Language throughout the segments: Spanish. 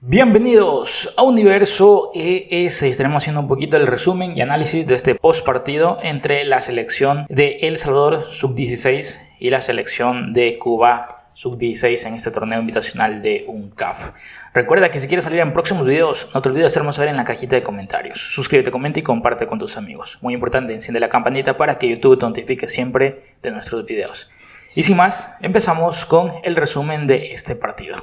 Bienvenidos a Universo ES. Estaremos haciendo un poquito el resumen y análisis de este post partido entre la selección de El Salvador sub-16 y la selección de Cuba sub-16 en este torneo invitacional de UNCAF. Recuerda que si quieres salir en próximos videos, no te olvides de hacernos saber en la cajita de comentarios. Suscríbete, comenta y comparte con tus amigos. Muy importante, enciende la campanita para que YouTube te notifique siempre de nuestros videos. Y sin más, empezamos con el resumen de este partido.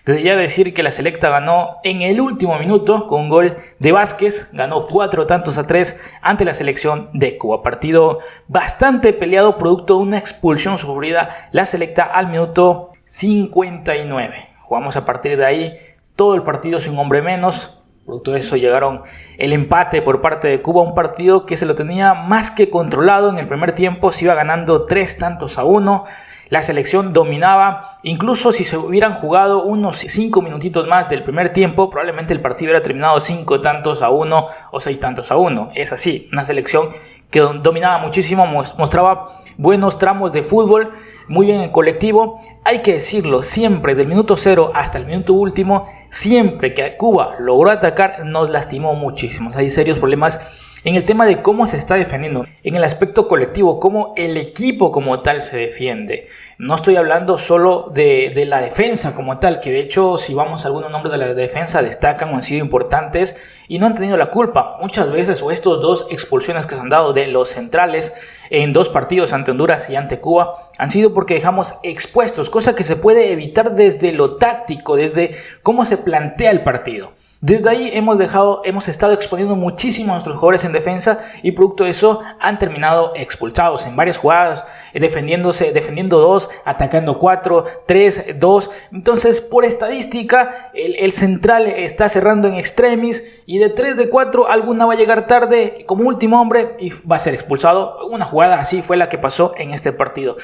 Desde ya decir que la selecta ganó en el último minuto con un gol de Vázquez, ganó 4-3 ante la selección de Cuba. Partido bastante peleado, producto de una expulsión sufrida la selecta al minuto 59. Jugamos a partir de ahí todo el partido sin un hombre menos. Producto de eso llegaron el empate por parte de Cuba, un partido que se lo tenía más que controlado. En el primer tiempo se iba ganando 3-1. La selección dominaba, incluso si se hubieran jugado unos 5 minutitos más del primer tiempo, probablemente el partido hubiera terminado 5-1 o 6-1. Es así, una selección que dominaba muchísimo, mostraba buenos tramos de fútbol, muy bien en colectivo. Hay que decirlo, siempre desde el minuto 0 hasta el minuto último, siempre que Cuba logró atacar, nos lastimó muchísimo. Hay serios problemas en el tema de cómo se está defendiendo, en el aspecto colectivo, cómo el equipo como tal se defiende. No estoy hablando solo de la defensa como tal, que de hecho si vamos a algunos nombres de la defensa destacan o han sido importantes y no han tenido la culpa. Muchas veces, o estos dos expulsiones que se han dado de los centrales en dos partidos ante Honduras y ante Cuba, han sido porque dejamos expuestos, cosa que se puede evitar desde lo táctico, desde cómo se plantea el partido. Desde ahí hemos estado exponiendo muchísimo a nuestros jugadores en defensa y producto de eso han terminado expulsados en varias jugadas, defendiendo 2, atacando 4, 3, 2. Entonces, por estadística, el central está cerrando en extremis y de 3 de 4 alguna va a llegar tarde como último hombre y va a ser expulsado. Una jugada así fue la que pasó en este partido.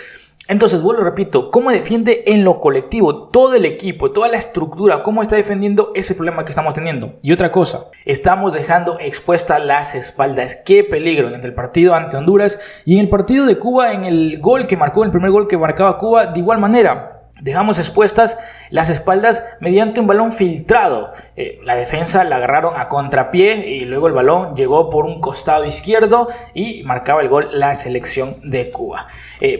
Entonces, vuelvo y repito, cómo defiende en lo colectivo todo el equipo, toda la estructura, cómo está defendiendo ese problema que estamos teniendo. Y otra cosa, estamos dejando expuestas las espaldas. Qué peligro en el partido ante Honduras y en el partido de Cuba, en el primer gol que marcaba Cuba, de igual manera. Dejamos expuestas las espaldas mediante un balón filtrado. La defensa la agarraron a contrapié y luego el balón llegó por un costado izquierdo y marcaba el gol la selección de Cuba.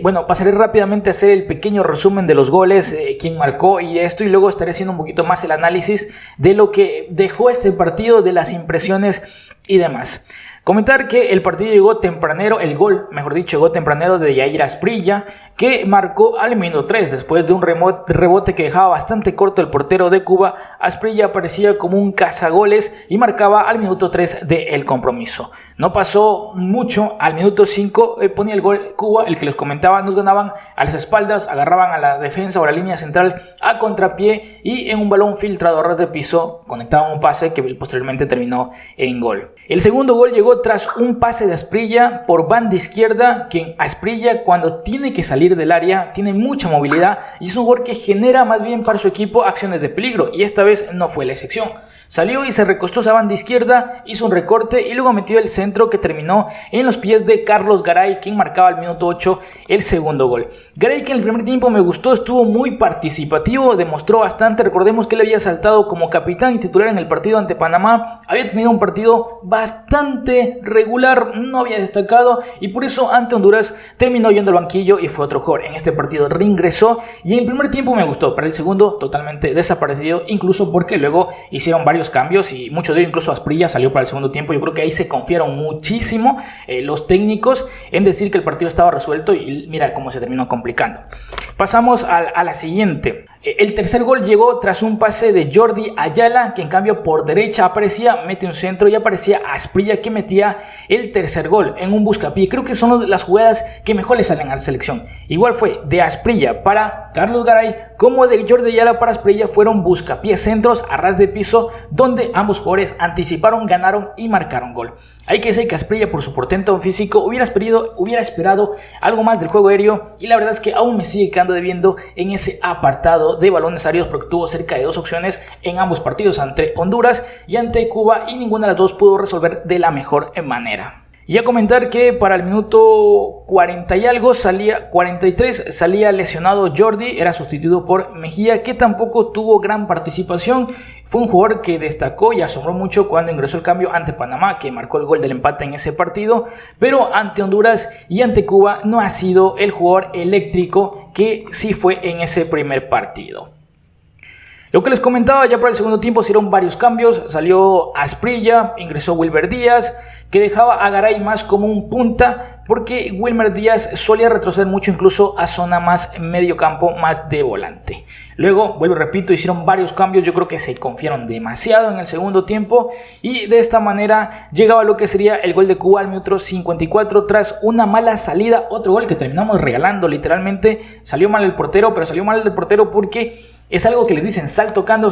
Bueno, pasaré rápidamente a hacer el pequeño resumen de los goles, quién marcó y esto, y luego estaré haciendo un poquito más el análisis de lo que dejó este partido, de las impresiones y demás. Comentar que el partido llegó tempranero, el gol, mejor dicho, llegó tempranero de Yair Asprilla, que marcó al minuto 3, después de un rebote que dejaba bastante corto el portero de Cuba. Asprilla aparecía como un cazagoles y marcaba al minuto 3 del compromiso. No pasó mucho, al minuto 5 ponía el gol Cuba, el que les comentaba, nos ganaban a las espaldas, agarraban a la defensa o a la línea central a contrapié y en un balón filtrado a ras de piso conectaban un pase que posteriormente terminó en gol. El segundo gol llegó tras un pase de Asprilla por banda izquierda, quien Asprilla cuando tiene que salir del área tiene mucha movilidad y es un gol que genera más bien para su equipo acciones de peligro, y esta vez no fue la excepción. Salió y se recostó esa banda izquierda, hizo un recorte y luego metió el centro que terminó en los pies de Carlos Garay, quien marcaba al minuto 8 el segundo gol. Garay, que en el primer tiempo me gustó, estuvo muy participativo, demostró bastante. Recordemos que él había saltado como capitán y titular en el partido ante Panamá, había tenido un partido bastante regular, no había destacado y por eso ante Honduras terminó yendo al banquillo y fue otro jugador. En este partido reingresó y en el primer tiempo me gustó, para el segundo totalmente desaparecido, incluso porque luego hicieron varios cambios y muchos de ellos, incluso Asprilla salió para el segundo tiempo. Yo creo que ahí se confiaron muchísimo los técnicos en decir que el partido estaba resuelto y mira cómo se terminó complicando. Pasamos a la siguiente. El tercer gol llegó tras un pase de Jordi Ayala, que en cambio por derecha aparecía, mete un centro y aparecía Asprilla, que metía el tercer gol en un buscapié. Creo que son las jugadas que mejor le salen a la selección. Igual fue de Asprilla para Carlos Garay como de Jordi Ayala para Asprilla, fueron buscapiés centros a ras de piso donde ambos jugadores anticiparon, ganaron y marcaron gol. Hay que decir que Asprilla, por su portento físico, hubiera esperado algo más del juego aéreo y la verdad es que aún me sigue quedando debiendo en ese apartado de balones aéreos, porque tuvo cerca de 2 opciones en ambos partidos, ante Honduras y ante Cuba, y ninguna de las dos pudo resolver de la mejor manera. Y a comentar que para el minuto 40 y algo, 43, salía lesionado Jordi, era sustituido por Mejía, que tampoco tuvo gran participación. Fue un jugador que destacó y asombró mucho cuando ingresó el cambio ante Panamá, que marcó el gol del empate en ese partido, pero ante Honduras y ante Cuba no ha sido el jugador eléctrico que sí fue en ese primer partido. Lo que les comentaba, ya para el segundo tiempo se hicieron varios cambios. Salió Asprilla, ingresó Wilmer Díaz, que dejaba a Garay más como un punta, porque Wilmer Díaz solía retroceder mucho, incluso a zona más medio campo, más de volante. Luego, vuelvo y repito, hicieron varios cambios. Yo creo que se confiaron demasiado en el segundo tiempo y de esta manera llegaba lo que sería el gol de Cuba al minuto 54 tras una mala salida. Otro gol que terminamos regalando literalmente. Salió mal el portero, pero salió mal el portero porque es algo que les dicen sal tocando,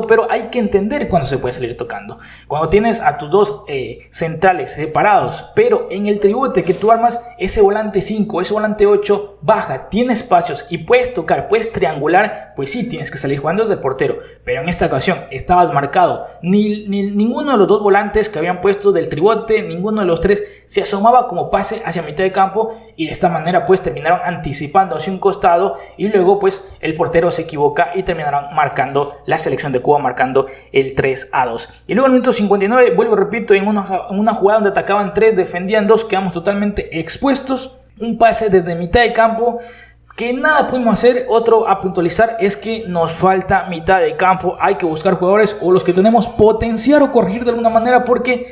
pero hay que entender cuándo se puede salir tocando. Cuando tienes a tus dos centrales separados, pero en el tribote que tú armas, ese volante 5, ese volante 8 baja, tiene espacios y puedes tocar, puedes triangular, pues sí, tienes que salir jugando desde el portero. Pero en esta ocasión estabas marcado. Ninguno de los dos volantes que habían puesto del tribote, ninguno de los tres se asomaba como pase hacia mitad de campo, y de esta manera pues terminaron anticipando hacia un costado y luego pues el portero se equivoca y terminaron marcando la selección de Cuba, marcando el 3-2. Y luego en el minuto 59, vuelvo y repito, en una jugada donde atacaban 3, defendían 2, quedamos totalmente expuestos. Un pase desde mitad de campo que nada pudimos hacer. Otro a puntualizar es que nos falta mitad de campo. Hay que buscar jugadores, o los que tenemos, potenciar o corregir de alguna manera, porque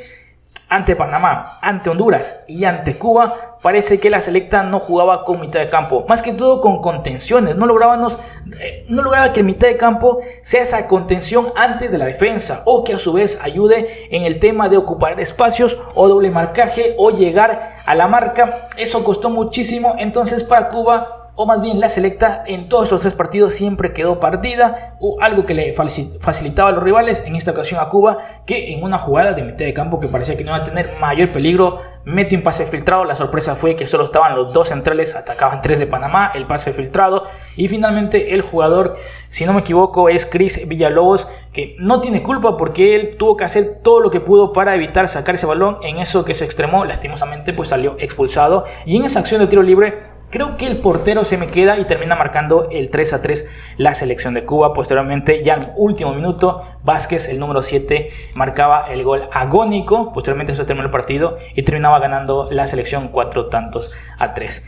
ante Panamá, ante Honduras y ante Cuba parece que la selecta no jugaba con mitad de campo, más que todo con contenciones. No lograba que el mitad de campo sea esa contención antes de la defensa, o que a su vez ayude en el tema de ocupar espacios o doble marcaje o llegar a la marca. Eso costó muchísimo. Entonces para Cuba, o más bien la selecta, en todos los 3 partidos siempre quedó perdida, o algo que le facilitaba a los rivales, en esta ocasión a Cuba, que en una jugada de mitad de campo que parecía que no iba a tener mayor peligro, mete un pase filtrado. La sorpresa fue que solo estaban los 2 centrales, atacaban 3 de Panamá, el pase filtrado, y finalmente el jugador, si no me equivoco, es Chris Villalobos, que no tiene culpa porque él tuvo que hacer todo lo que pudo para evitar sacar ese balón. En eso que se extremó, lastimosamente pues salió expulsado, y en esa acción de tiro libre creo que el portero se me queda y termina marcando el 3-3 la selección de Cuba. Posteriormente, ya en el último minuto, Vázquez, el número 7, marcaba el gol agónico. Posteriormente se terminó el partido y terminaba ganando la selección 4-3.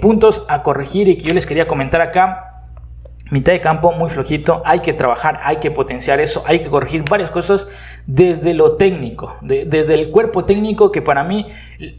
Puntos a corregir y que yo les quería comentar acá. Mitad de campo muy flojito, hay que trabajar, hay que potenciar eso, hay que corregir varias cosas desde lo técnico, desde el cuerpo técnico, que para mí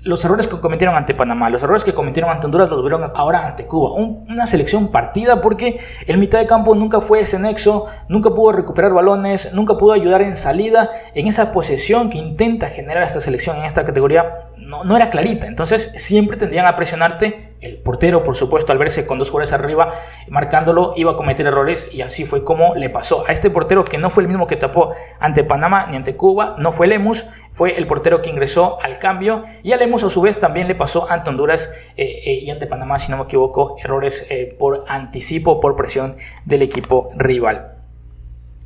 los errores que cometieron ante Panamá, los errores que cometieron ante Honduras los vieron ahora ante Cuba. Una selección partida, porque el mitad de campo nunca fue ese nexo, nunca pudo recuperar balones, nunca pudo ayudar en salida, en esa posesión que intenta generar esta selección en esta categoría. No era clarita, entonces siempre tendrían a presionarte. El portero, por supuesto, al verse con 2 jugadores arriba marcándolo, iba a cometer errores, y así fue como le pasó a este portero, que no fue el mismo que tapó ante Panamá ni ante Cuba. No fue Lemus, fue el portero que ingresó al cambio, y a Lemus a su vez también le pasó ante Honduras y ante Panamá, si no me equivoco, errores por anticipo, por presión del equipo rival.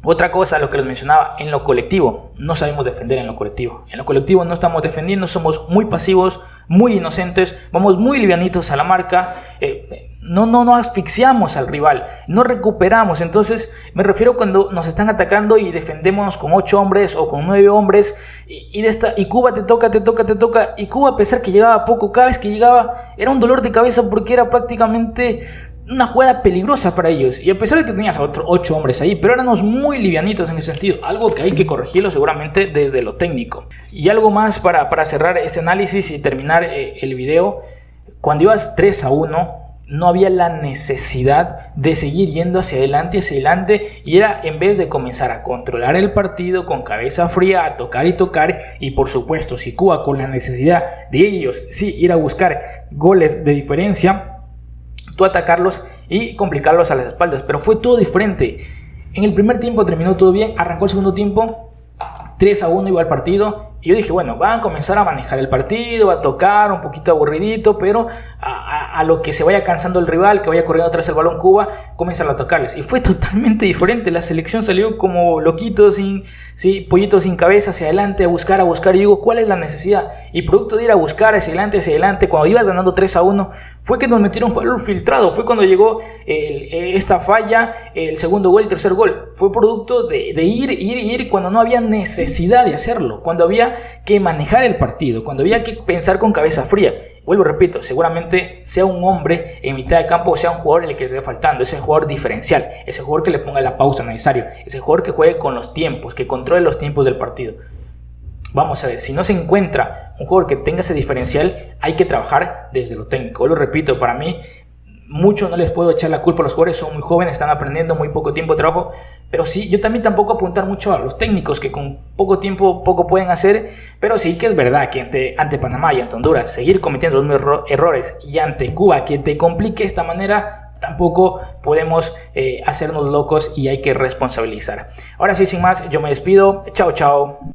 Otra cosa, lo que les mencionaba, en lo colectivo, no sabemos defender en lo colectivo. En lo colectivo no estamos defendiendo, somos muy pasivos, muy inocentes, vamos muy livianitos a la marca, no asfixiamos al rival, no recuperamos. Entonces me refiero cuando nos están atacando y defendemos con 8 hombres o con 9 hombres, y Cuba te toca, y Cuba, a pesar que llegaba poco, cada vez que llegaba era un dolor de cabeza, porque era prácticamente una jugada peligrosa para ellos, y a pesar de que tenías a otros 8 hombres ahí, pero éramos muy livianitos en ese sentido, algo que hay que corregirlo seguramente desde lo técnico. Y algo más para cerrar este análisis y terminar el video: cuando ibas 3-1, no había la necesidad de seguir yendo hacia adelante, y era, en vez de comenzar a controlar el partido con cabeza fría, a tocar, y por supuesto, si Cuba, con la necesidad de ellos sí ir a buscar goles de diferencia, tú atacarlos y complicarlos a las espaldas. Pero fue todo diferente. En el primer tiempo terminó todo bien, arrancó el segundo tiempo, 3-1 iba el partido, y yo dije, bueno, van a comenzar a manejar el partido, va a tocar un poquito aburridito, pero a a lo que se vaya cansando el rival, que vaya corriendo atrás el balón Cuba, comienzan a tocarles. Y fue totalmente diferente. La selección salió como loquito, pollito sin cabeza, hacia adelante, a buscar. Y digo, ¿cuál es la necesidad? Y producto de ir a buscar hacia adelante, cuando ibas ganando 3-1, fue que nos metieron un balón filtrado. Fue cuando llegó esta falla, el segundo gol, el tercer gol. Fue producto de ir cuando no había necesidad de hacerlo, cuando había que manejar el partido, cuando había que pensar con cabeza fría. Vuelvo, repito, seguramente sea un hombre en mitad de campo o sea un jugador el que esté faltando, ese jugador diferencial, ese jugador que le ponga la pausa necesaria, ese jugador que juegue con los tiempos, que controle los tiempos del partido. Vamos a ver, si no se encuentra un jugador que tenga ese diferencial, hay que trabajar desde lo técnico. Vuelvo, repito, para mí mucho no les puedo echar la culpa a los jugadores, son muy jóvenes, están aprendiendo, muy poco tiempo de trabajo, pero sí, yo también tampoco apuntar mucho a los técnicos que con poco tiempo poco pueden hacer, pero sí que es verdad que ante Panamá y ante Honduras seguir cometiendo los mismos errores y ante Cuba que te complique de esta manera, tampoco podemos hacernos locos y hay que responsabilizar. Ahora sí, sin más, yo me despido, chao chao.